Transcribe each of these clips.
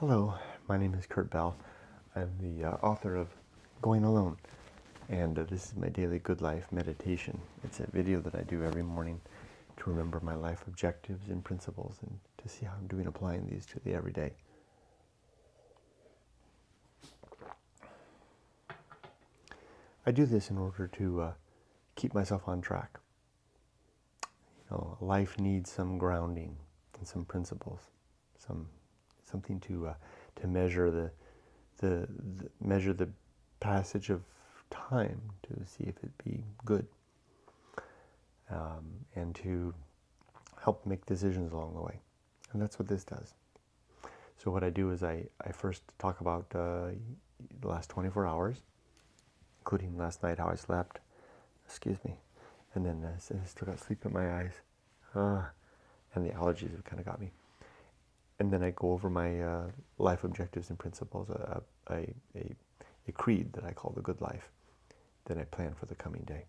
Hello, my name is Kurt Bell. I'm the author of Going Alone, and this is my daily good life meditation. It's a video that I do every morning to remember my life objectives and principles and to see how I'm doing applying these to the everyday. I do this in order to keep myself on track. Life needs some grounding and some principles, something to measure measure the passage of time to see if it be good, and to help make decisions along the way. And that's what this does. So what I do is I first talk about the last 24 hours, including last night, how I slept, and then I still got sleep in my eyes, and the allergies have kind of got me. And then I go over my life objectives and principles, a creed that I call the good life, that I plan for the coming day.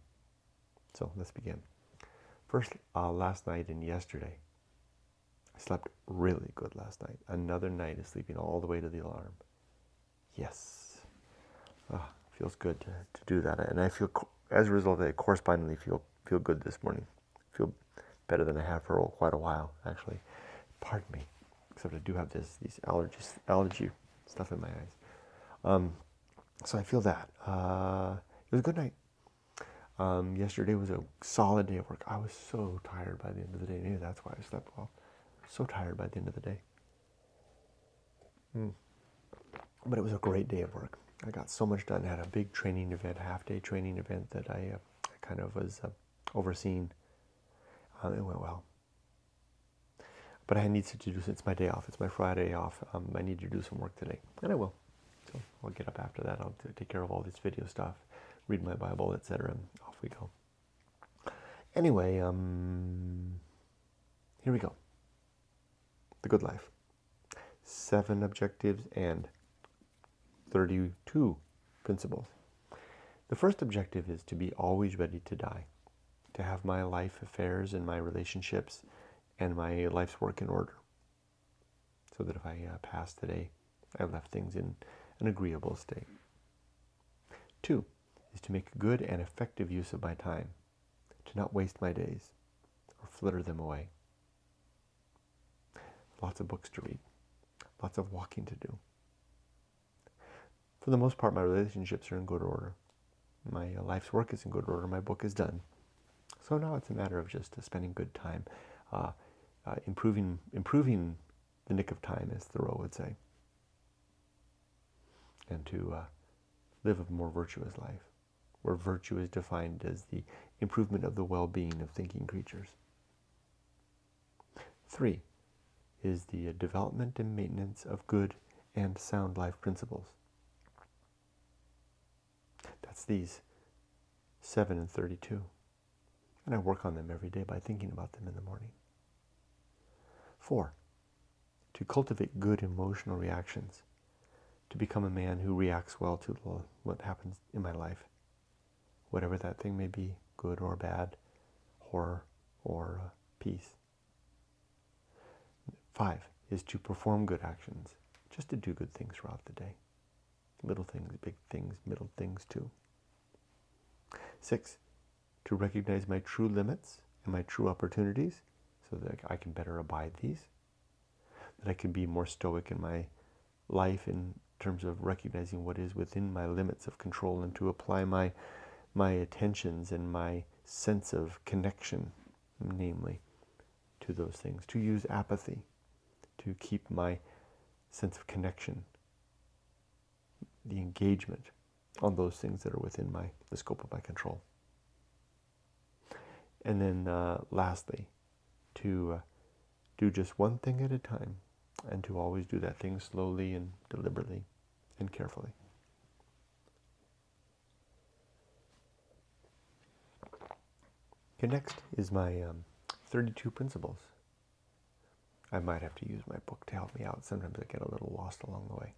So let's begin. First, last night and yesterday, I slept really good last night. Another night of sleeping all the way to the alarm. Yes. Feels good to do that. And I feel, as a result, I correspondingly feel good this morning. Feel better than I have for quite a while, actually. Pardon me. Except I do have these allergy stuff in my eyes. So I feel that. It was a good night. Yesterday was a solid day of work. I was so tired by the end of the day. Maybe that's why I slept well. So tired by the end of the day. But it was a great day of work. I got so much done. I had a big training event, half-day training event that I kind of was overseeing. It went well. But I need to do, it's my day off. It's my Friday off. I need to do some work today. And I will. So I'll get up after that. I'll take care of all this video stuff, read my Bible, etc. And off we go. Anyway, here we go. The good life. 7 objectives and 32 principles. The first objective is to be always ready to die, to have my life affairs and my relationships and my life's work in order, so that if I pass today, I've left things in an agreeable state. 2 is to make good and effective use of my time, to not waste my days or flitter them away. Lots of books to read, lots of walking to do. For the most part, my relationships are in good order. My life's work is in good order. My book is done. So now it's a matter of just spending good time, improving the nick of time, as Thoreau would say, and to live a more virtuous life, where virtue is defined as the improvement of the well-being of thinking creatures. 3 is the development and maintenance of good and sound life principles. That's these 7 and 32. And I work on them every day by thinking about them in the morning. 4, to cultivate good emotional reactions, to become a man who reacts well to what happens in my life, whatever that thing may be, good or bad, horror or peace. 5 is to perform good actions, just to do good things throughout the day. Little things, big things, middle things too. 6, to recognize my true limits and my true opportunities so that I can better abide these, that I can be more stoic in my life in terms of recognizing what is within my limits of control, and to apply my attentions and my sense of connection, namely, to those things, to use apathy, to keep my sense of connection, the engagement on those things that are within the scope of my control. And then lastly, to do just one thing at a time, and to always do that thing slowly and deliberately and carefully. Okay, next is my 32 principles. I might have to use my book to help me out. Sometimes I get a little lost along the way.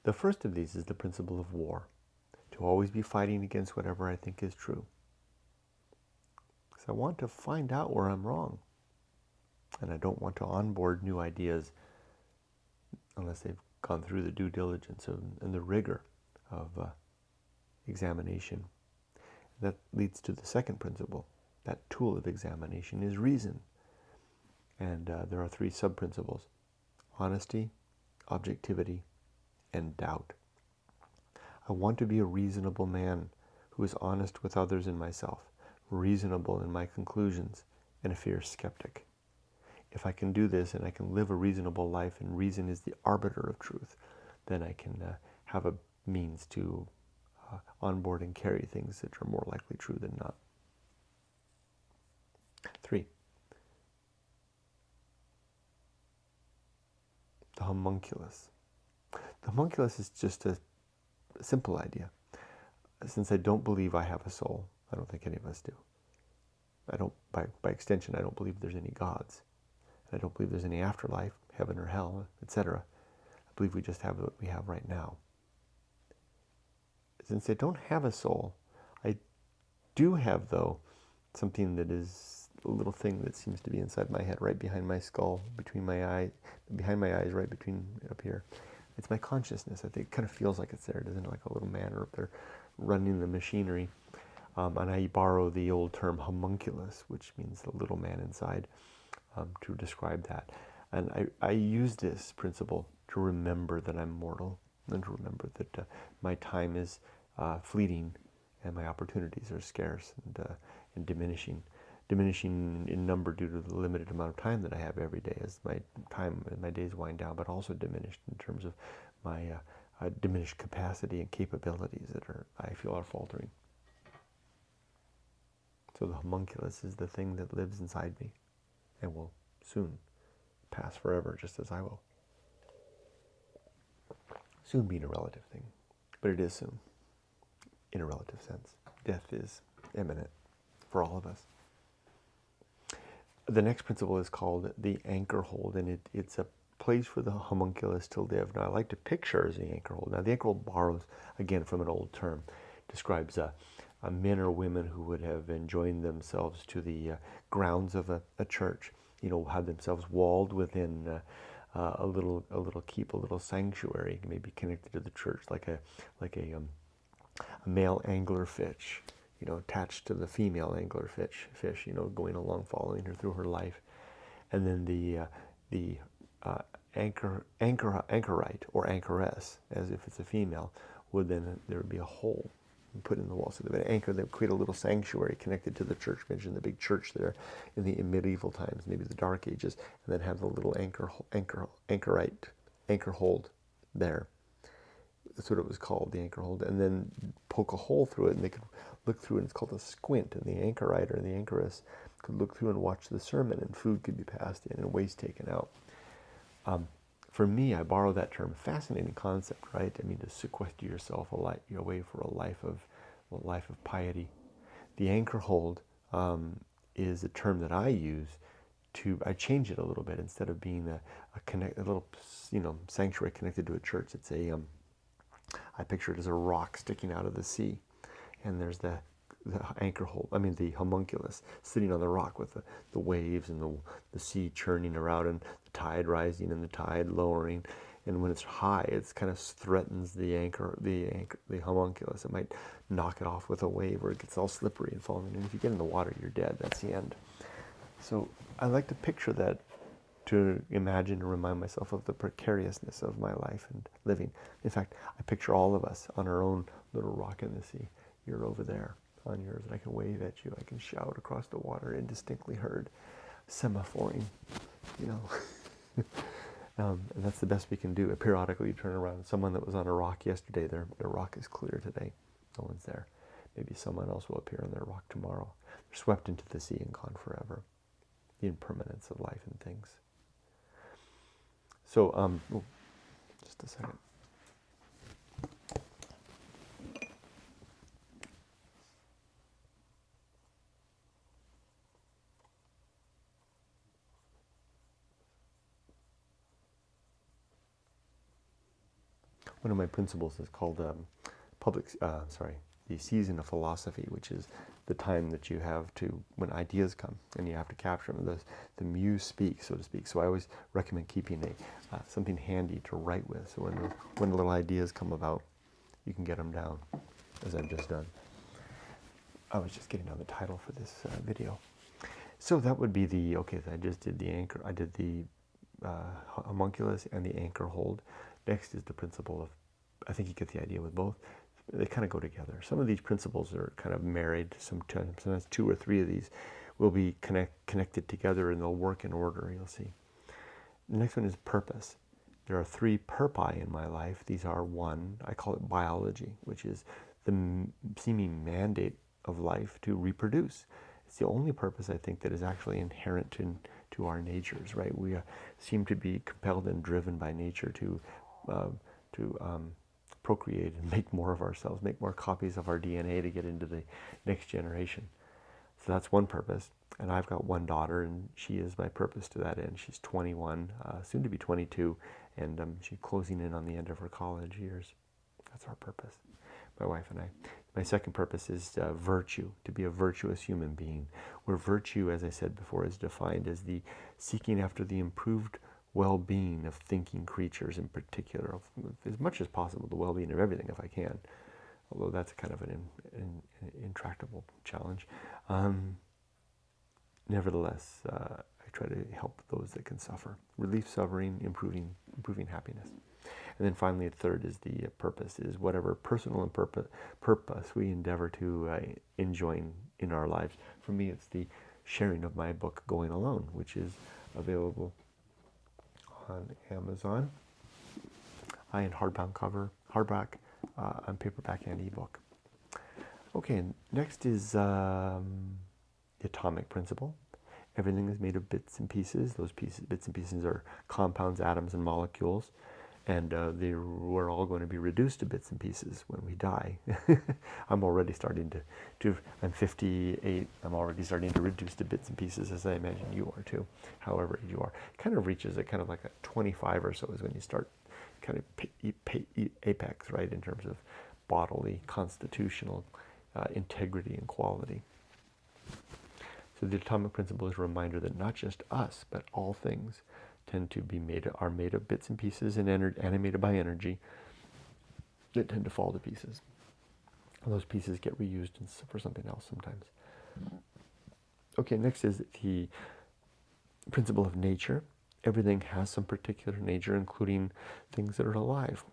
The first of these is the principle of war, to always be fighting against whatever I think is true. Because I want to find out where I'm wrong. And I don't want to onboard new ideas unless they've gone through the due diligence and the rigor of examination. That leads to the second principle. That tool of examination is reason. And there are three sub-principles: honesty, objectivity, and doubt. I want to be a reasonable man who is honest with others and myself, reasonable in my conclusions, and a fierce skeptic. If I can do this and I can live a reasonable life, and reason is the arbiter of truth, then I can have a means to onboard and carry things that are more likely true than not. 3. The homunculus. The homunculus is just a simple idea. Since I don't believe I have a soul, I don't think any of us do. I don't, by extension, I don't believe there's any gods. I don't believe there's any afterlife, heaven or hell, etc. I believe we just have what we have right now. Since I don't have a soul, I do have, though, something that is a little thing that seems to be inside my head, right behind my skull, between my eye, behind my eyes, right between up here. It's my consciousness. I think it kind of feels like it's there, doesn't it? Like a little man up there running the machinery. And I borrow the old term homunculus, which means the little man inside, to describe that. And I use this principle to remember that I'm mortal, and to remember that my time is fleeting, and my opportunities are scarce and diminishing in number due to the limited amount of time that I have every day as my days wind down, but also diminished in terms of my diminished capacity and capabilities that I feel are faltering. So the homunculus is the thing that lives inside me and will soon pass forever, just as I will. Soon being a relative thing, but it is soon, in a relative sense. Death is imminent for all of us. The next principle is called the Anchorhold, and it's a place for the homunculus to live. Now, I like to picture as the Anchorhold. Now, the Anchorhold borrows, again, from an old term. Describes men or women who would have joined themselves to the grounds of a church, had themselves walled within a little keep, a little sanctuary, maybe connected to the church, like a male anglerfish, attached to the female anglerfish, going along, following her through her life. And then the anchorite or anchoress, as if it's a female, there would be a hole put in the wall. So they would anchor, they would create a little sanctuary connected to the church. Mention the big church there in medieval times, maybe the Dark Ages, and then have the little anchorhold there. That's what it was called, the Anchorhold. And then poke a hole through it, and they could look through, and it's called a squint. And the anchorite or the anchoress could look through and watch the sermon, and food could be passed in and waste taken out. For me, I borrow that term. Fascinating concept, right? I mean, to sequester yourself away for a life of piety. The Anchorhold is a term that I use I change it a little bit. Instead of being a little sanctuary connected to a church, it's I picture it as a rock sticking out of the sea, and there's the Anchorhold, the homunculus, sitting on the rock with the waves and the sea churning around, and the tide rising and the tide lowering. And when it's high, it kind of threatens the homunculus. It might knock it off with a wave, or it gets all slippery and falling. And if you get in the water, you're dead. That's the end. So I like to picture that, to imagine and remind myself of the precariousness of my life and living. In fact, I picture all of us on our own little rock in the sea. You're over there on yours, and I can wave at you. I can shout across the water, indistinctly heard, semaphoring, and that's the best we can do. Periodically, you turn around. Someone that was on a rock yesterday, their rock is clear today. No one's there. Maybe someone else will appear on their rock tomorrow. They're swept into the sea and gone forever. The impermanence of life and things. So, just a second. One of my principles is called the season of philosophy, which is the time that you have to, when ideas come and you have to capture them. The muse speaks, so to speak. So I always recommend keeping something handy to write with. So when little ideas come about, you can get them down, as I've just done. I was just getting on the title for this video. So that would be I just did the anchor, I did the homunculus and the Anchorhold. Next is the principle of, I think you get the idea with both. They kind of go together. Some of these principles are kind of married. Sometimes 2 or 3 of these will be connected together and they'll work in order, you'll see. The next one is purpose. There are 3 purpose in my life. These are 1, I call it biology, which is the seeming mandate of life to reproduce. It's the only purpose, I think, that is actually inherent to our natures, right? We seem to be compelled and driven by nature to procreate and make more of ourselves, make more copies of our DNA to get into the next generation. So that's one purpose. And I've got 1 daughter, and she is my purpose to that end. She's 21, soon to be 22, and she's closing in on the end of her college years. That's our purpose, my wife and I. My second purpose is virtue, to be a virtuous human being, where virtue, as I said before, is defined as the seeking after the improved well-being of thinking creatures in particular, as much as possible, the well-being of everything if I can, although that's kind of an intractable challenge. Nevertheless, I try to help those that can suffer, relieve suffering, improving happiness. And then finally, the third is the purpose, is whatever personal and purpose we endeavor to enjoy in our lives. For me, it's the sharing of my book, Going Alone, which is available on Amazon, in hardback, on paperback and ebook. Okay, next is the atomic principle. Everything is made of bits and pieces. Those bits and pieces are compounds, atoms, and molecules. And we're all going to be reduced to bits and pieces when we die. I'm already starting I'm 58, I'm already starting to reduce to bits and pieces, as I imagine you are too, however you are. It kind of reaches kind of like a 25 or so is when you start kind of apex, right, in terms of bodily, constitutional integrity and quality. So the atomic principle is a reminder that not just us, but all things are made of bits and pieces and animated by energy that tend to fall to pieces. And those pieces get reused for something else sometimes. Okay, next is the principle of nature. Everything has some particular nature, including things that are alive.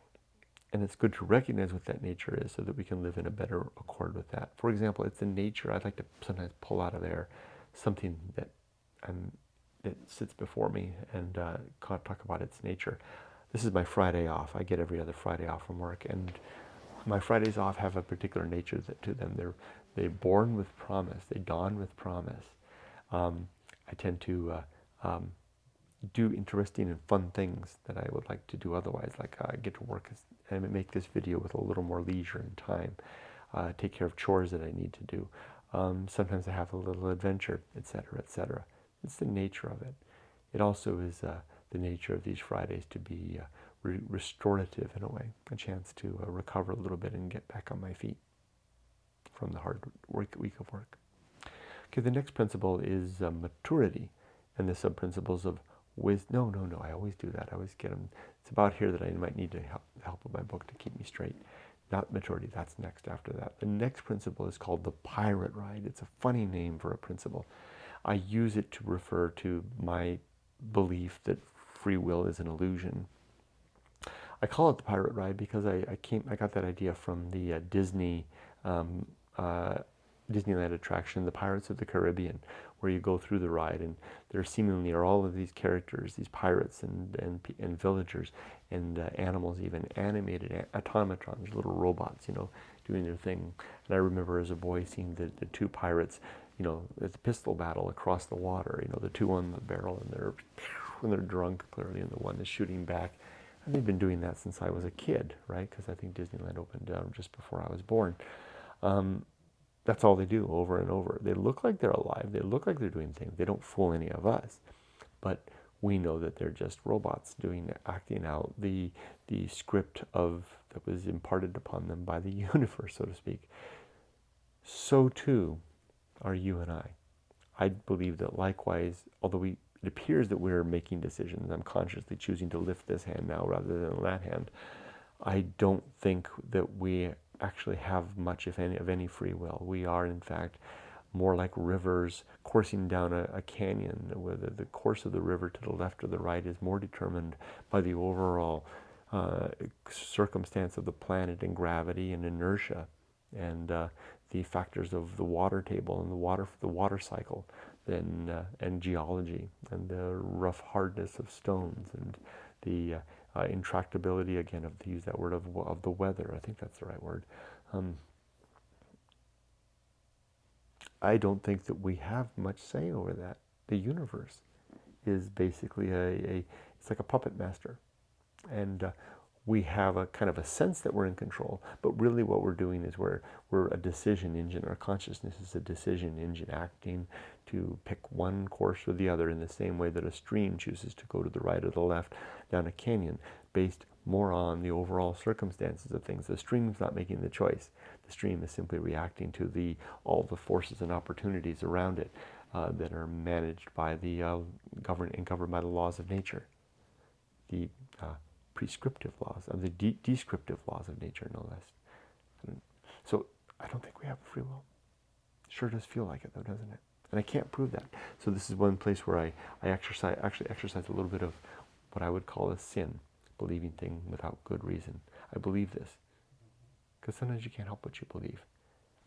And it's good to recognize what that nature is so that we can live in a better accord with that. For example, it's the nature, I'd like to sometimes pull out of there something that sits before me and talk about its nature. This is my Friday off. I get every other Friday off from work, and my Fridays off have a particular nature to them. They're born with promise. They dawn with promise. I tend to do interesting and fun things that I would like to do otherwise, like I get to work and make this video with a little more leisure and time, take care of chores that I need to do. Sometimes I have a little adventure, etc., etc. It's the nature of it. It also is the nature of these Fridays to be restorative in a way, a chance to recover a little bit and get back on my feet from the hard week of work. Okay, the next principle is maturity, and the sub-principles of wisdom. No, I always do that. I always get them. It's about here that I might need to help with my book to keep me straight. Not maturity, that's next after that. The next principle is called the pirate ride. It's a funny name for a principle. I use it to refer to my belief that free will is an illusion. I call it the pirate ride because I got that idea from the Disneyland attraction, the Pirates of the Caribbean, where you go through the ride, and there seemingly are all of these characters, these pirates and villagers and animals, even animated automatons, little robots, doing their thing. And I remember as a boy seeing the 2 pirates, at the pistol battle across the water, the 2 on the barrel, and they're drunk clearly, and the one is shooting back. And they've been doing that since I was a kid, right? Because I think Disneyland opened just before I was born. That's all they do over and over. They look like they're alive. They look like they're doing things. They don't fool any of us. But we know that they're just robots acting out the script that was imparted upon them by the universe, so to speak. so too are you and I. I believe that likewise, although it appears that we're making decisions, I'm consciously choosing to lift this hand now rather than that hand, I don't think that we actually have much, if any, of any free will. We are, in fact, more like rivers coursing down a canyon, where the course of the river to the left or the right is more determined by the overall circumstance of the planet and gravity and inertia and the factors of the water table and the water cycle and geology and the rough hardness of stones and the intractability, again, to use that word, of the weather. I think that's the right word. I don't think that we have much say over that. The universe is basically it's like a puppet master. And we have a kind of a sense that we're in control, but really what we're doing is we're a decision engine. Our consciousness is a decision engine acting to pick one course or the other, in the same way that a stream chooses to go to the right or the left down a canyon, based more on the overall circumstances of things. The stream's not making the choice. The stream is simply reacting to all the forces and opportunities around it that are managed by governed by the laws of nature. The prescriptive laws, of the descriptive laws of nature, no less. So I don't think we have free will. Sure does feel like it, though, doesn't it? And I can't prove that. So this is one place where I actually exercise a little bit of what I would call a sin, believing things without good reason. I believe this because sometimes you can't help what you believe,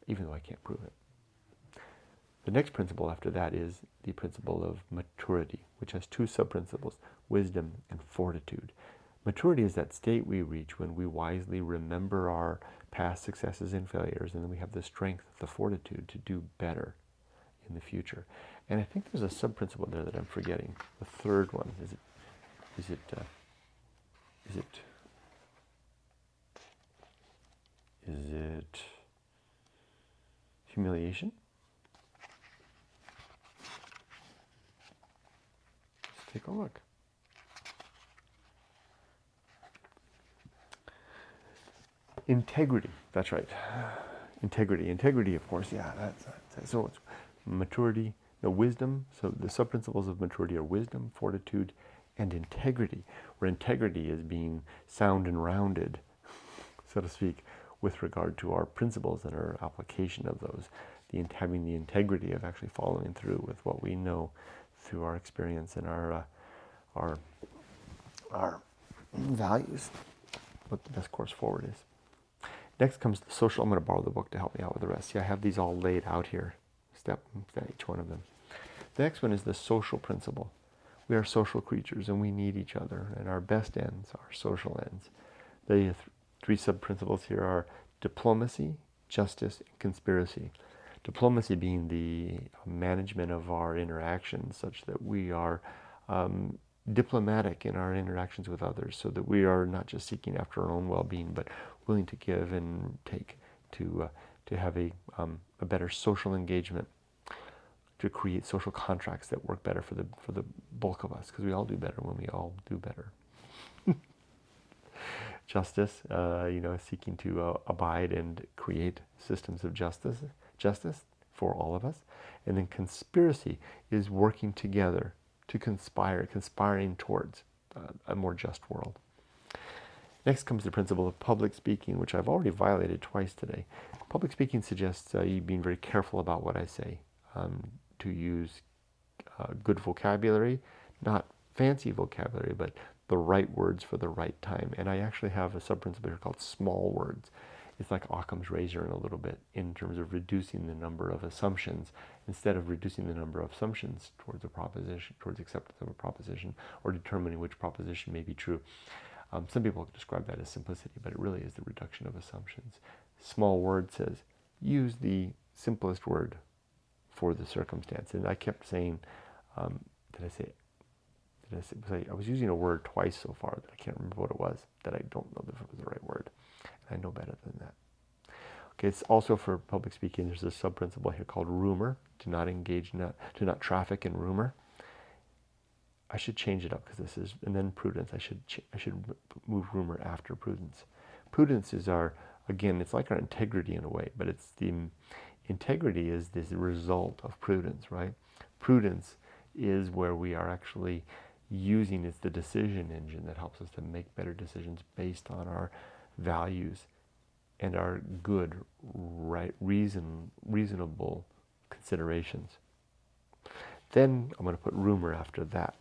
even though I can't prove it. The next principle after that is the principle of maturity, which has two sub-principles: wisdom and fortitude. Maturity is that state we reach when we wisely remember our past successes and failures, and then we have the strength, the fortitude to do better in the future. And I think there's a sub-principle there that I'm forgetting. The third one, is it humiliation? Let's take a look. Integrity, that's right. Integrity, of course, yeah. So it's maturity, wisdom. So the sub-principles of maturity are wisdom, fortitude, and integrity, where integrity is being sound and rounded, so to speak, with regard to our principles and our application of those. Having the integrity of actually following through with what we know through our experience and our values, what the best course forward is. Next comes the social. I'm going to borrow the book to help me out with the rest. See, I have these all laid out here, step each one of them. The next one is the social principle. We are social creatures and we need each other, and our best ends are social ends. The three sub-principles here are diplomacy, justice, and conspiracy. Diplomacy being the management of our interactions such that we are diplomatic in our interactions with others, so that we are not just seeking after our own well-being, but willing to give and take to have a better social engagement, to create social contracts that work better for the bulk of us, because we all do better when we all do better. Justice, seeking to abide and create systems of justice for all of us. And then conspiracy is working together to conspiring towards a more just world. Next comes the principle of public speaking, which I've already violated twice today. Public speaking suggests you being very careful about what I say, to use good vocabulary, not fancy vocabulary, but the right words for the right time. And I actually have a sub-principle here called small words. It's like Occam's razor in a little bit, in terms of reducing the number of assumptions, instead of reducing the number of assumptions towards a proposition, towards acceptance of a proposition, or determining which proposition may be true. Some people describe that as simplicity, but it really is the reduction of assumptions. Small word says, use the simplest word for the circumstance. And I kept saying, I was using a word twice so far that I can't remember what it was, that I don't know if it was the right word. And I know better than that. Okay, it's also for public speaking, there's a sub-principle here called rumor, to not traffic in rumor. I should change it up because this is, and then prudence. I should move rumor after prudence. Prudence is again, it's like our integrity in a way, but it's Integrity is this result of prudence, right? Prudence is where we are actually using, it's the decision engine that helps us to make better decisions based on our values and our good, right, reasonable considerations. Then I'm going to put rumor after that,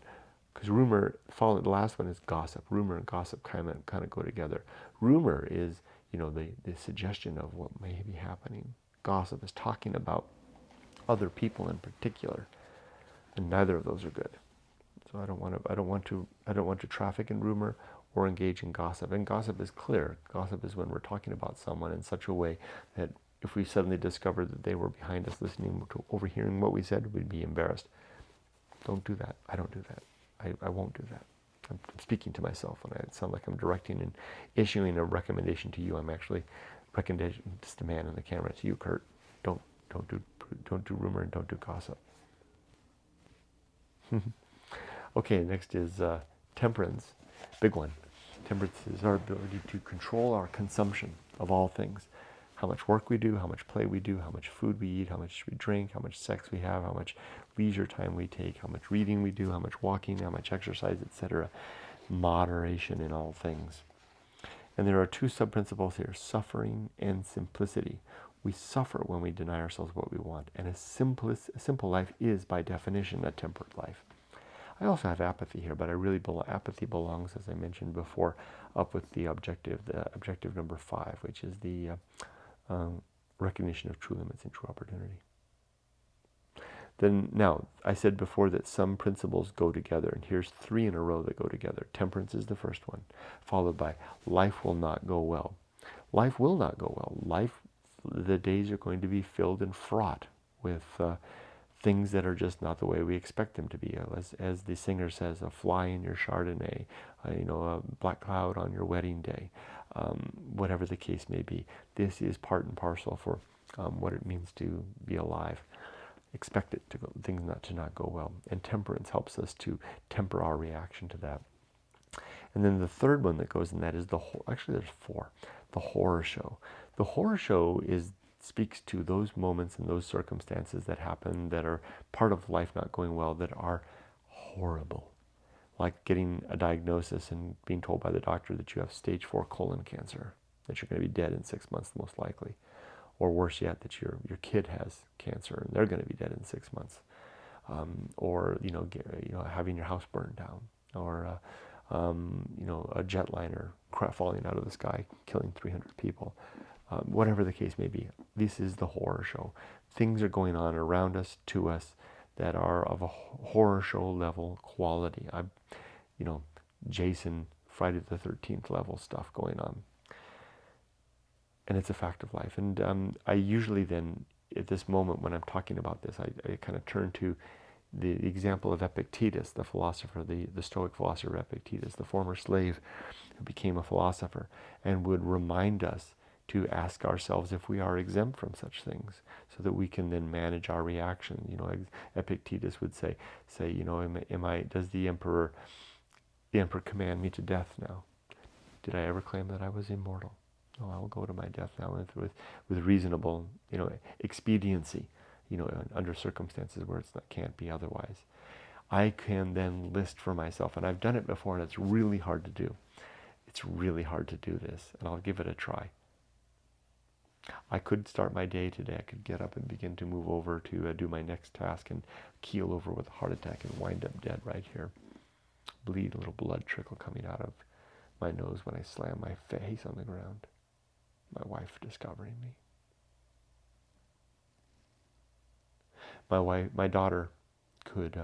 because rumor, the last one is gossip. Rumor and gossip kind of go together. Rumor is, the suggestion of what may be happening. Gossip is talking about other people in particular, and neither of those are good. So I don't want to traffic in rumor or engage in gossip. And gossip is clear. Gossip is when we're talking about someone in such a way that if we suddenly discovered that they were behind us listening to overhearing what we said, we'd be embarrassed. Don't do that. I don't do that. I won't do that. I'm speaking to myself, and it sounds like I'm directing and issuing a recommendation to you. I'm actually recommending just the man in the camera. It's you, Kurt. Don't do rumor and don't do gossip. Okay, next is temperance. Big one. Temperance is our ability to control our consumption of all things. How much work we do, how much play we do, how much food we eat, how much we drink, how much sex we have, how much leisure time we take, how much reading we do, how much walking, how much exercise, etc. Moderation in all things. And there are two sub-principles here, suffering and simplicity. We suffer when we deny ourselves what we want, and a simple life is, by definition, a temperate life. I also have apathy here, but apathy belongs, as I mentioned before, up with the objective number 5, which is the recognition of true limits and true opportunity. Then now, I said before that some principles go together, and here's 3 in a row that go together. Temperance is the first one, followed by life will not go well. Life will not go well. The days are going to be filled and fraught with things that are just not the way we expect them to be. As the singer says, a fly in your Chardonnay, a black cloud on your wedding day, whatever the case may be. This is part and parcel for what it means to be alive. Expect it to go, things not go well. And temperance helps us to temper our reaction to that. And then the third one that goes in that is actually there's 4. The horror show. The horror show speaks to those moments and those circumstances that happen that are part of life not going well, that are horrible. Like getting a diagnosis and being told by the doctor that you have stage 4 colon cancer, that you're going to be dead in 6 months most likely. Or worse yet, that your kid has cancer and they're going to be dead in 6 months. Or having your house burned down. Or a jetliner falling out of the sky, killing 300 people. Whatever the case may be, this is the horror show. Things are going on around us, to us, that are of a horror show level quality. Jason, Friday the 13th level stuff going on. And it's a fact of life. And I usually then, at this moment when I'm talking about this, I kind of turn to the example of Epictetus, the philosopher, the Stoic philosopher Epictetus, the former slave who became a philosopher, and would remind us to ask ourselves if we are exempt from such things, so that we can then manage our reaction. Epictetus would say, does the emperor command me to death now? Did I ever claim that I was immortal? No, I will go to my death now with reasonable, expediency, under circumstances where it can't be otherwise. I can then list for myself, and I've done it before, and it's really hard to do. It's really hard to do this, and I'll give it a try. I could start my day today. I could get up and begin to move over to do my next task and keel over with a heart attack and wind up dead right here. Bleed, a little blood trickle coming out of my nose when I slam my face on the ground. My wife discovering me. My daughter could,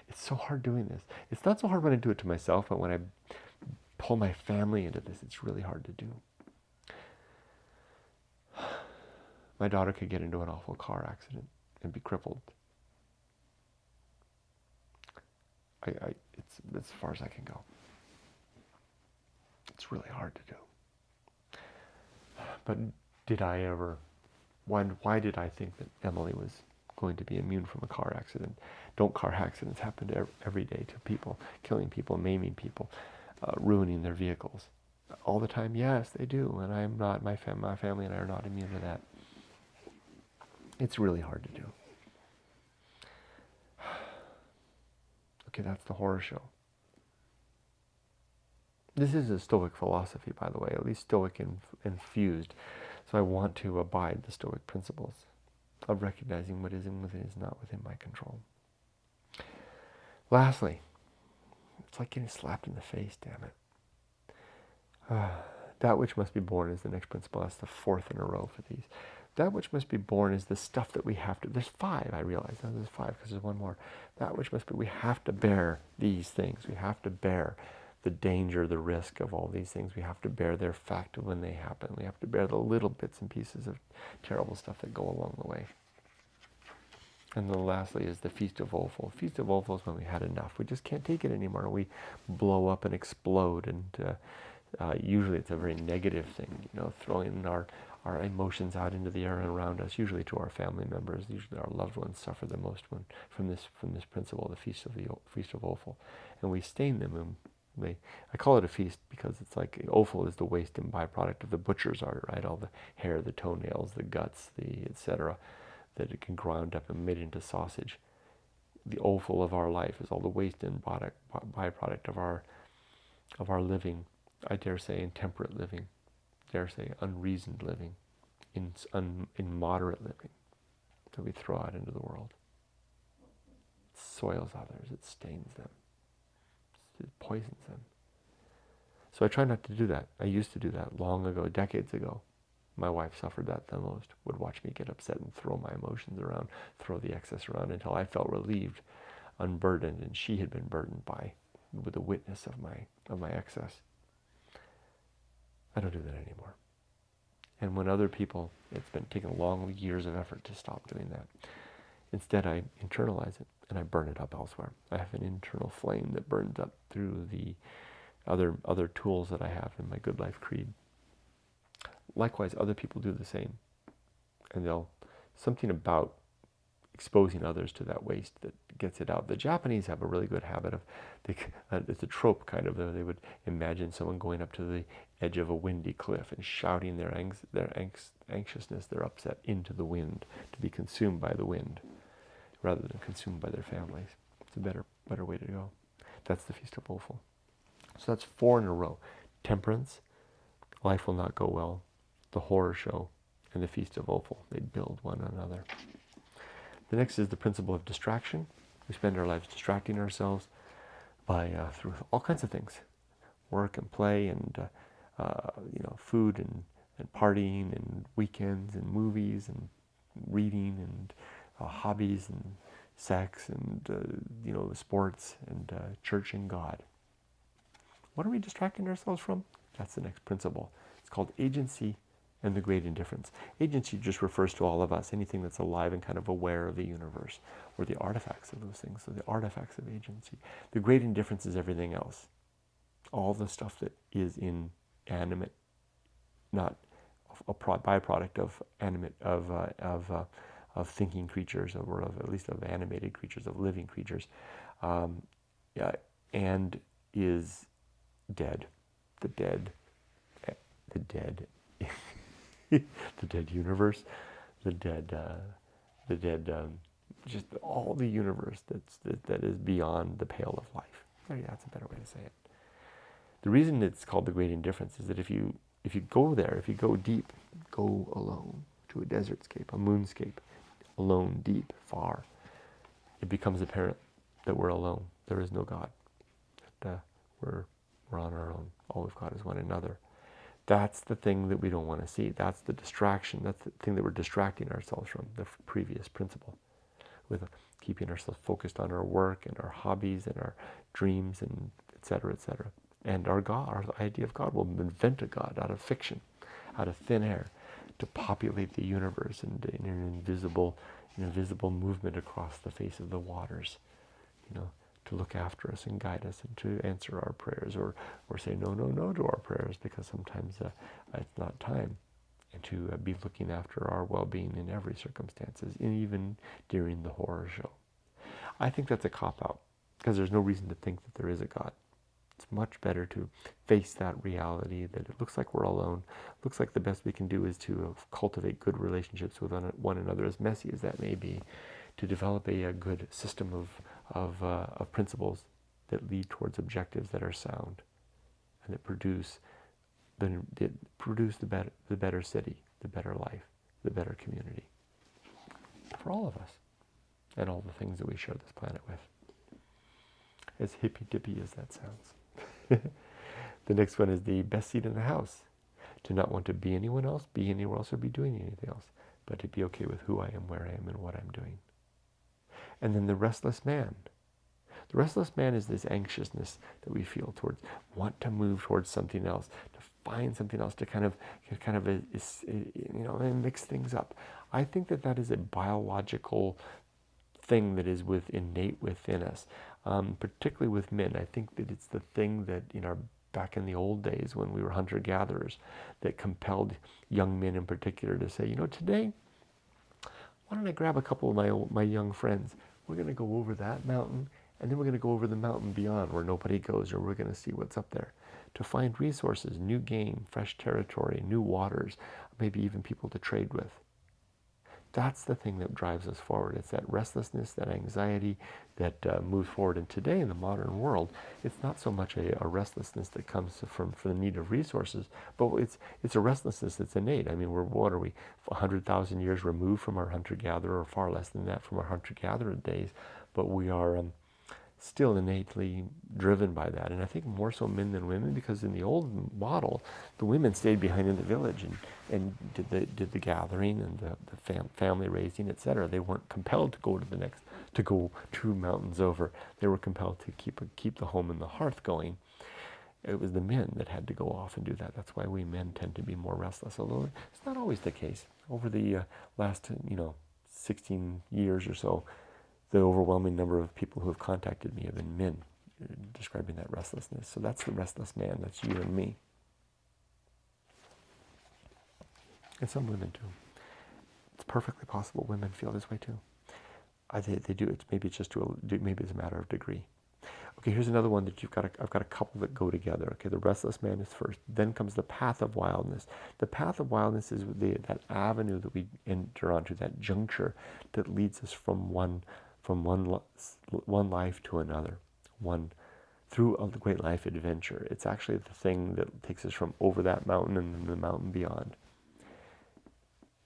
it's so hard doing this. It's not so hard when I do it to myself, but when I pull my family into this, it's really hard to do. My daughter could get into an awful car accident and be crippled. It's as far as I can go. It's really hard to do. But did I ever, why did I think that Emily was going to be immune from a car accident? Don't car accidents happen every day to people, killing people, maiming people, ruining their vehicles? All the time? Yes, they do. And I'm not, my family and I are not immune to that. It's really hard to do. Okay, that's the horror show. This is a Stoic philosophy, by the way, at least Stoic infused. So I want to abide the Stoic principles of recognizing what is and what is not within my control. Lastly, it's like getting slapped in the face, damn it. That which must be born is the next principle. That's the fourth in a row for these. That which must be born is the stuff that we have to, there's five, I realize. Now there's five because there's one more. That which must be, we have to bear these things. We have to bear the danger, the risk of all these things. We have to bear their fact when they happen. We have to bear the little bits and pieces of terrible stuff that go along the way. And then lastly is the Feast of Offal. Feast of Offal is when we had enough. We just can't take it anymore. We blow up and explode, and usually it's a very negative thing, throwing our emotions out into the air around us, usually to our family members. Usually our loved ones suffer the most from this principle, the Feast of Offal. And we stain them. I call it a feast because it's like offal is the waste and byproduct of the butcher's art, right? All the hair, the toenails, the guts, the etc., that it can ground up and made into sausage. The offal of our life is all the waste and byproduct of our living. I dare say intemperate living, dare say unreasoned living, immoderate living that we throw out into the world. It soils others, it stains them, it poisons them. So I try not to do that. I used to do that long ago, decades ago. My wife suffered that the most, would watch me get upset and throw my emotions around, throw the excess around until I felt relieved, unburdened, and she had been burdened with the witness of my excess. I don't do that anymore. And when other people, it's been taking long years of effort to stop doing that. Instead, I internalize it and I burn it up elsewhere. I have an internal flame that burns up through the other tools that I have in my Good Life Creed. Likewise, other people do the same. And something about exposing others to that waste that gets it out. The Japanese have a really good habit of, it's a trope kind of, they would imagine someone going up to the edge of a windy cliff and shouting their anxiousness, their upset into the wind, to be consumed by the wind, rather than consumed by their families. It's a better way to go. That's the Feast of Offal. So that's 4 in a row. Temperance, life will not go well, the horror show, and the Feast of Offal. They build one another. The next is the principle of distraction. We spend our lives distracting ourselves by through all kinds of things, work and play and food and partying and weekends and movies and reading and hobbies and sex and sports and church and God. What are we distracting ourselves from? That's the next principle. It's called agency and the great indifference. Agency just refers to all of us, anything that's alive and kind of aware of the universe, or the artifacts of those things, so the artifacts of agency. The great indifference is everything else. All the stuff that is inanimate, not a byproduct of animate, of thinking creatures, or at least of animated creatures, of living creatures, and is dead. The dead the dead universe, just all the universe that is beyond the pale of life. Yeah, that's a better way to say it. The reason it's called the great indifference is that if you go there, if you go deep, go alone to a desertscape, a moonscape, alone, deep, far, it becomes apparent that we're alone. There is no God. That we're on our own. All we've got is one another. That's the thing that we don't want to see. That's the distraction. That's the thing that we're distracting ourselves from, the previous principle, with keeping ourselves focused on our work and our hobbies and our dreams and et cetera, et cetera. And our God, our idea of God, will invent a God out of fiction, out of thin air, to populate the universe in an invisible movement across the face of the waters, to look after us and guide us and to answer our prayers, or say no to our prayers because sometimes it's not time, and to be looking after our well-being in every circumstances, and even during the horror show. I think that's a cop-out because there's no reason to think that there is a God. It's much better to face that reality that it looks like we're alone. Looks like the best we can do is to cultivate good relationships with one another, as messy as that may be, to develop a good system of principles that lead towards objectives that are sound and that produce the better city, the better life, the better community for all of us and all the things that we share this planet with. As hippy-dippy as that sounds. The next one is the best seat in the house. To not want to be anyone else, be anywhere else, or be doing anything else, but to be okay with who I am, where I am, and what I'm doing. And then the restless man. The restless man is this anxiousness that we feel towards, want to move towards something else, to find something else, to kind of mix things up. I think that is a biological thing that is innate within us, particularly with men. I think that it's the thing that back in the old days when we were hunter-gatherers that compelled young men in particular to say, today, why don't I grab a couple of my young friends? We're going to go over that mountain, and then we're going to go over the mountain beyond where nobody goes, or we're going to see what's up there. To find resources, new game, fresh territory, new waters, maybe even people to trade with. That's the thing that drives us forward. It's that restlessness, that anxiety that moves forward. And today in the modern world, it's not so much a restlessness that comes from the need of resources, but it's a restlessness that's innate. I mean, what are we, 100,000 years removed from our hunter-gatherer, or far less than that from our hunter-gatherer days, but we are still innately driven by that. And I think more so men than women, because in the old model, the women stayed behind in the village and did the gathering and the family raising, etc. They weren't compelled to go 2 mountains over. They were compelled to keep the home and the hearth going. It was the men that had to go off and do that. That's why we men tend to be more restless, although it's not always the case. Over the last 16 years or so, the overwhelming number of people who have contacted me have been men, describing that restlessness. So that's the restless man. That's you and me. And some women too. It's perfectly possible women feel this way too. They do. Maybe it's a matter of degree. Okay, here's another one that I've got a couple that go together. Okay, the restless man is first. Then comes the path of wildness. The path of wildness is that avenue that we enter onto, that juncture that leads us from one life to another, through a great life adventure. It's actually the thing that takes us from over that mountain and then the mountain beyond.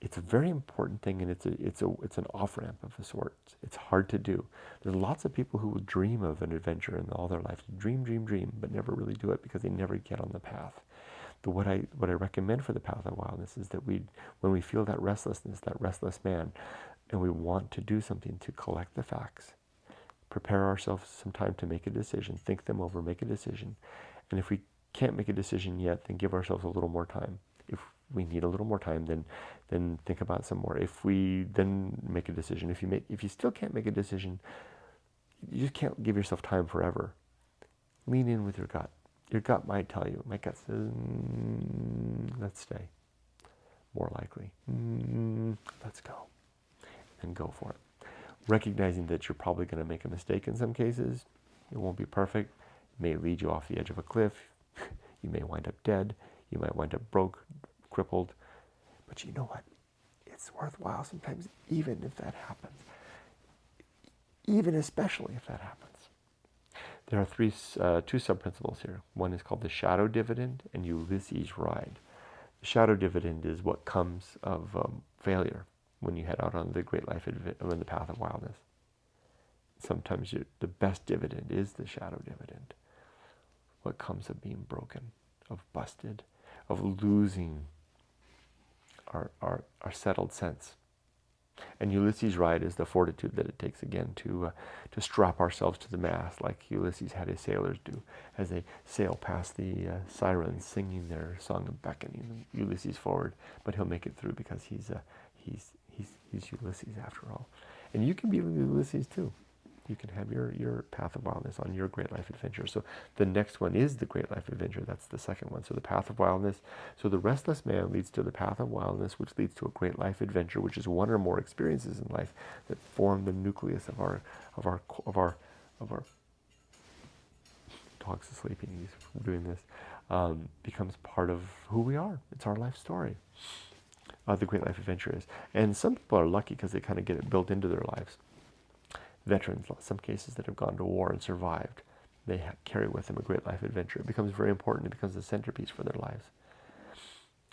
It's a very important thing, and it's an off-ramp of a sort. It's hard to do. There's lots of people who will dream of an adventure in all their life, dream, but never really do it because they never get on the path. But what I recommend for the path of wildness is that when we feel that restlessness, that restless man, and we want to do something to collect the facts, prepare ourselves some time to make a decision, think them over, make a decision. And if we can't make a decision yet, then give ourselves a little more time. If we need a little more time, then think about some more. If we then make a decision, if you still can't make a decision, you just can't give yourself time forever. Lean in with your gut. Your gut might tell you. My gut says, let's stay. More likely, let's go. And go for it. Recognizing that you're probably going to make a mistake in some cases. It won't be perfect. It may lead you off the edge of a cliff. You may wind up dead. You might wind up broke, crippled. But you know what? It's worthwhile sometimes, even if that happens. Even especially if that happens. There are two sub-principles here. One is called the shadow dividend and Ulysses' ride. The shadow dividend is what comes of failure when you head out on the great life on the path of wildness. Sometimes the best dividend is the shadow dividend. What comes of being broken, of busted, of losing our settled sense. And Ulysses' ride is the fortitude that it takes again to strap ourselves to the mast, like Ulysses had his sailors do as they sail past the sirens singing their song of beckoning Ulysses forward. But he'll make it through because he's Ulysses after all. And you can be Ulysses too. You can have your path of wildness on your great life adventure. So the next one is the great life adventure. That's the second one. So the path of wildness. So the restless man leads to the path of wildness, which leads to a great life adventure, which is one or more experiences in life that form the nucleus of our dog's sleeping, he's doing this, becomes part of who we are. It's our life story. The Great Life Adventure is. And some people are lucky because they kind of get it built into their lives. Veterans, in some cases that have gone to war and survived, they carry with them a Great Life Adventure. It becomes very important. It becomes the centerpiece for their lives.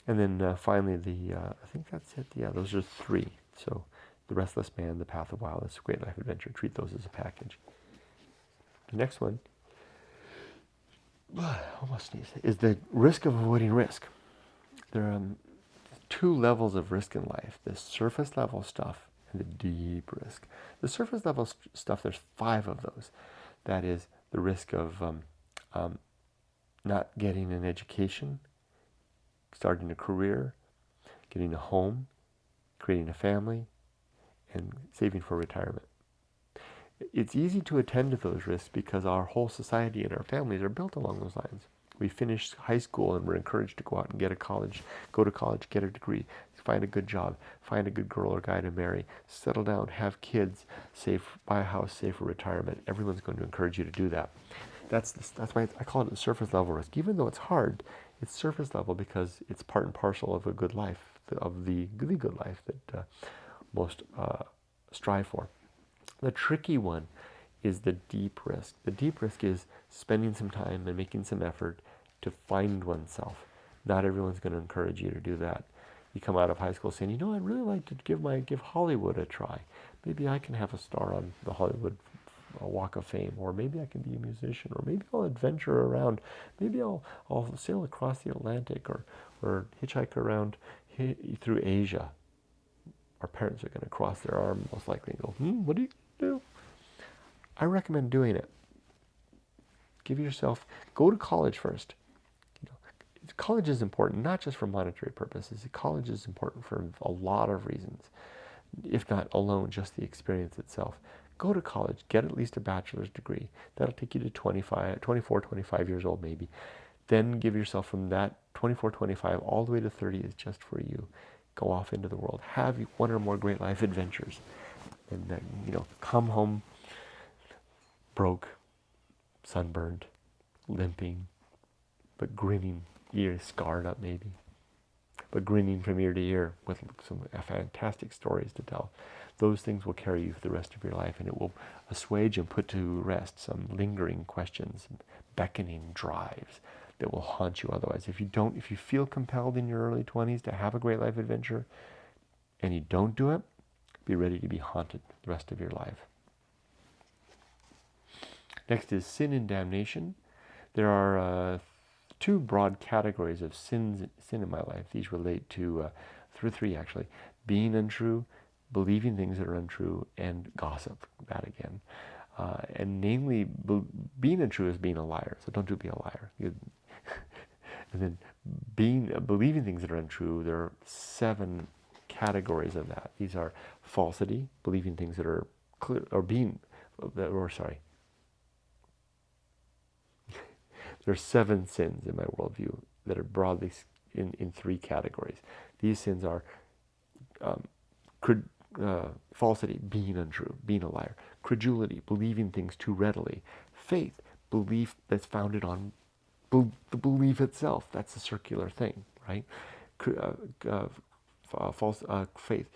And then finally, I think that's it. Yeah, those are 3. So the Restless Man, the Path of Wildness, Great Life Adventure. Treat those as a package. The next one, almost sneezed, is the risk of avoiding risk. There are 2 levels of risk in life: the surface level stuff and the deep risk. The surface level stuff, there's 5 of those. That is the risk of not getting an education, starting a career, getting a home, creating a family, and saving for retirement. It's easy to attend to those risks because our whole society and our families are built along those lines. We finish high school and we're encouraged to go out and go to college, get a degree, find a good job, find a good girl or guy to marry, settle down, have kids, buy a house, save for retirement. Everyone's going to encourage you to do that. That's why I call it a surface level risk. Even though it's hard, it's surface level because it's part and parcel of a good life, of the really good life that most strive for. The tricky one is the deep risk. The deep risk is spending some time and making some effort to find oneself. Not everyone's going to encourage you to do that. You come out of high school saying, I'd really like to give Hollywood a try. Maybe I can have a star on the Hollywood Walk of Fame, or maybe I can be a musician, or maybe I'll adventure around. Maybe I'll sail across the Atlantic or hitchhike around through Asia. Our parents are going to cross their arm most likely and go, what do you do? I recommend doing it. Go to college first. College is important, not just for monetary purposes. College is important for a lot of reasons, if not alone, just the experience itself. Go to college, get at least a bachelor's degree. That'll take you to 24, 25 years old maybe. Then give yourself from that 24, 25 all the way to 30 is just for you. Go off into the world. Have 1 or more great life adventures. And then, come home broke, sunburned, limping, but grinning, ears scarred up maybe, but grinning from ear to ear with some fantastic stories to tell. Those things will carry you for the rest of your life, and it will assuage and put to rest some lingering questions, beckoning drives that will haunt you otherwise. If you feel compelled in your early 20s to have a great life adventure and you don't do it, be ready to be haunted the rest of your life. Next is sin and damnation. There are 2 broad categories of sin in my life. These relate to 3 actually: being untrue, believing things that are untrue, and gossip. That again, and namely, being untrue is being a liar. So don't be a liar. And then believing things that are untrue. There are 7 categories of that. These are falsity, believing things that are clear, There's 7 sins in my worldview that are broadly in 3 categories. These sins are falsity, being untrue, being a liar; credulity, believing things too readily; faith, belief that's founded on the belief itself. That's a circular thing, right? False faith;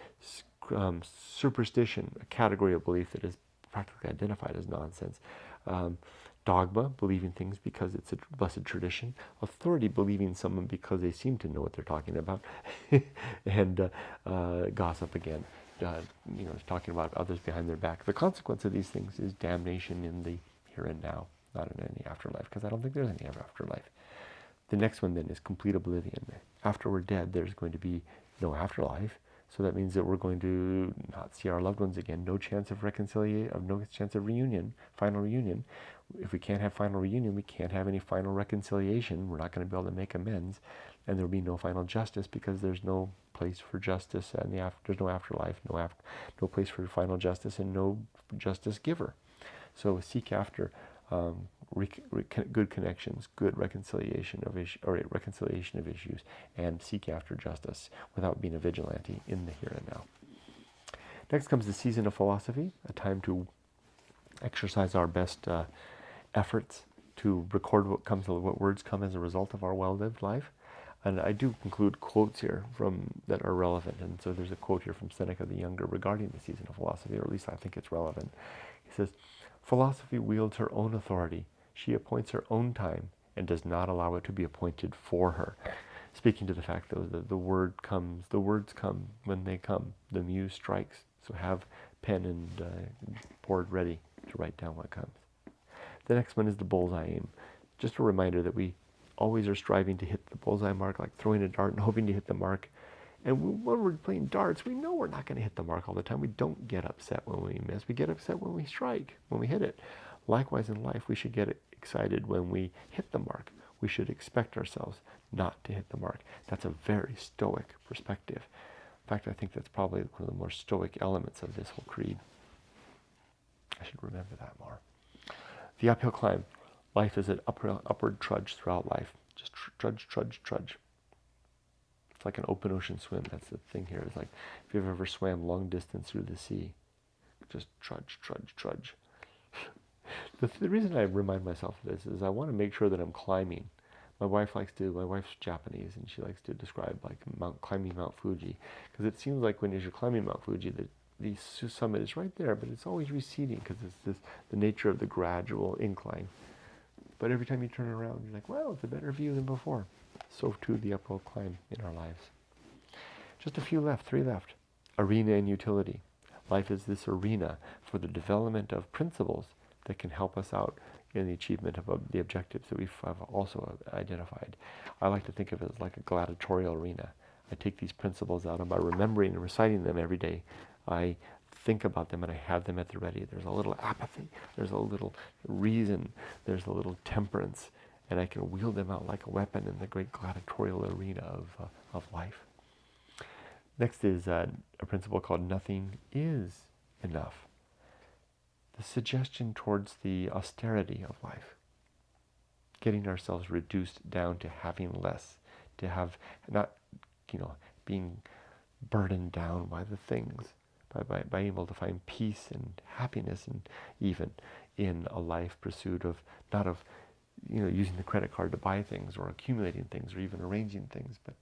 superstition, a category of belief that is practically identified as nonsense; dogma, believing things because it's a blessed tradition; authority, believing someone because they seem to know what they're talking about; and gossip again, talking about others behind their back. The consequence of these things is damnation in the here and now, not in any afterlife, because I don't think there's any afterlife. The next one then is complete oblivion. After we're dead, there's going to be no afterlife. So that means that we're going to not see our loved ones again. No chance of reconciliation, no chance of reunion, final reunion. If we can't have final reunion, we can't have any final reconciliation. We're not going to be able to make amends. And there will be no final justice because there's no place for justice, and there's no afterlife, no place for final justice, and no justice giver. So seek after good connections, good reconciliation of issues, and seek after justice without being a vigilante in the here and now. Next comes the season of philosophy, a time to exercise our best efforts to record what words come as a result of our well-lived life. And I do include quotes here that are relevant. And so there's a quote here from Seneca the Younger regarding the season of philosophy, or at least I think it's relevant. He says, "Philosophy wields her own authority. She appoints her own time and does not allow it to be appointed for her." Speaking to the fact, though, that the words come when they come. The muse strikes. So have pen and board ready to write down what comes. The next one is the bullseye aim. Just a reminder that we always are striving to hit the bullseye mark, like throwing a dart and hoping to hit the mark. And when we're playing darts, we know we're not going to hit the mark all the time. We don't get upset when we miss. We get upset when we strike, when we hit it. Likewise in life, we should get excited when we hit the mark. We should expect ourselves not to hit the mark. That's a very stoic perspective. In fact, I think that's probably one of the more stoic elements of this whole creed. I should remember that more. The uphill climb. Life is an upward trudge throughout life. Just trudge, trudge, trudge. It's like an open ocean swim. That's the thing here. It's like if you've ever swam long distance through the sea, just trudge, trudge, trudge. The reason I remind myself of this is I want to make sure that I'm climbing. My wife's Japanese, and she likes to describe like climbing Mount Fuji, because it seems like when you're climbing Mount Fuji, the summit is right there, but it's always receding because it's the nature of the gradual incline. But every time you turn around, you're like, wow, it's a better view than before. So too the uphill climb in our lives. Just a few left, 3 left. Arena and utility. Life is this arena for the development of principles that can help us out in the achievement of the objectives that we've also identified. I like to think of it as like a gladiatorial arena. I take these principles out, and by remembering and reciting them every day, I think about them and I have them at the ready. There's a little apathy, there's a little reason, there's a little temperance, and I can wield them out like a weapon in the great gladiatorial arena of life. Next is a principle called nothing is enough. The suggestion towards the austerity of life. Getting ourselves reduced down to having less, to have not, being burdened down by the things, by being able to find peace and happiness, and even in a life pursuit of not of using the credit card to buy things or accumulating things or even arranging things, but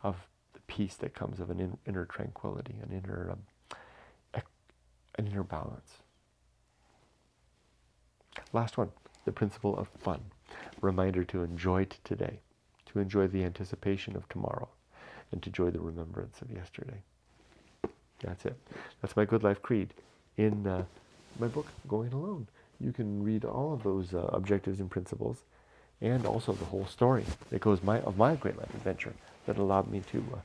of the peace that comes of an inner tranquility, an inner balance. Last one, the principle of fun. Reminder to enjoy today, to enjoy the anticipation of tomorrow, and to enjoy the remembrance of yesterday. That's it. That's my Good Life Creed in my book, Going Alone. You can read all of those objectives and principles, and also the whole story that goes of my great life adventure that allowed me to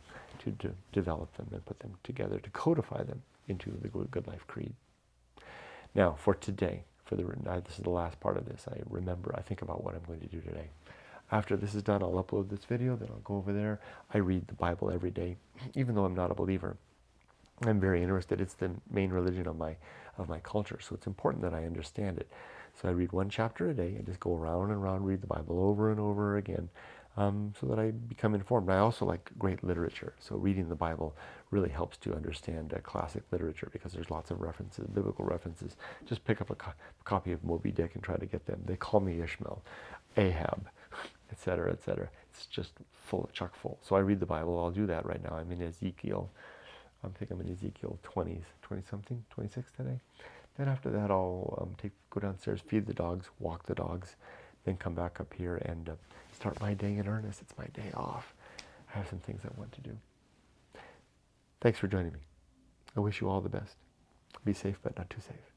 develop them and put them together, to codify them into the Good Life Creed. Now, for today, this is the last part of this. I think about what I'm going to do today. After this is done, I'll upload this video, then I'll go over there. I read the Bible every day, even though I'm not a believer. I'm very interested. It's the main religion of my culture, so it's important that I understand it. So I read 1 chapter a day. I just go around and around, read the Bible over and over again, so that I become informed. I also like great literature, so reading the Bible really helps to understand classic literature, because there's lots of references, biblical references. Just pick up a copy of Moby Dick and try to get them. They call me Ishmael, Ahab, etc., etc. It's just chock full. So I read the Bible. I'll do that right now. I'm in Ezekiel. I think I'm in Ezekiel 20-something, 26 today. Then after that, I'll go downstairs, feed the dogs, walk the dogs, then come back up here and start my day in earnest. It's my day off. I have some things I want to do. Thanks for joining me. I wish you all the best. Be safe, but not too safe.